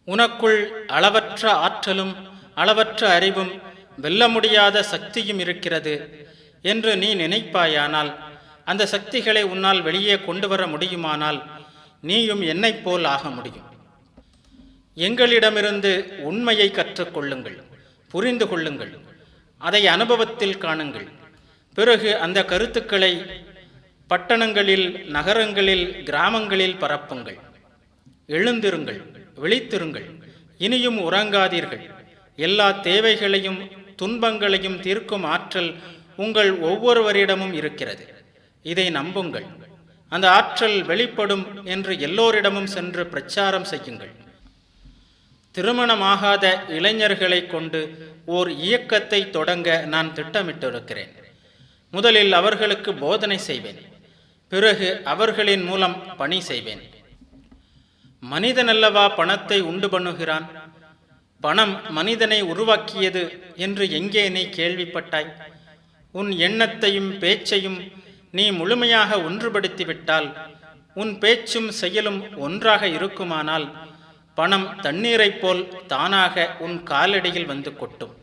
உனக்குள் அளவற்ற ஆற்றலும் அளவற்ற அறிவும் வெல்ல முடியாத சக்தியும் இருக்கிறது என்று நீ நினைப்பாயானால், அந்த சக்திகளை உன்னால் வெளியே கொண்டு வர முடியுமானால் நீயும் என்னைப் போல் ஆக முடியும். எங்களிடமிருந்து உண்மையை கற்றுக்கொள்ளுங்கள், புரிந்து கொள்ளுங்கள், அதை அனுபவத்தில் காணுங்கள். பிறகு அந்த கருத்துக்களை பட்டணங்களில், நகரங்களில், கிராமங்களில் பரப்புங்கள். எழுந்திருங்கள், விழித்திருங்கள், இனியும் உறங்காதீர்கள். எல்லா தேவைகளையும் துன்பங்களையும் தீர்க்கும் ஆற்றல் உங்கள் ஒவ்வொருவரிடமும் இருக்கிறது. இதை நம்புங்கள். அந்த ஆற்றல் வெளிப்படும் என்று எல்லோரிடமும் சென்று பிரச்சாரம் செய்யுங்கள். திருமணமாகாத இளைஞர்களை கொண்டு ஓர் இயக்கத்தை தொடங்க நான் திட்டமிட்டிருக்கிறேன். முதலில் அவர்களுக்கு போதனை செய்வேன், பிறகு அவர்களின் மூலம் பணி செய்வேன். மனிதனல்லவா பணத்தை உண்டு பண்ணுகிறான்? பணம் மனிதனை உருவாக்கியது என்று எங்கே நீ கேள்விப்பட்டாய்? உன் எண்ணத்தையும் பேச்சையும் நீ முழுமையாக ஒன்றுபடுத்திவிட்டால், உன் பேச்சும் செயலும் ஒன்றாக இருக்குமானால், பணம் தண்ணீரைப் போல் தானாக உன் காலடியில் வந்து கொட்டும்.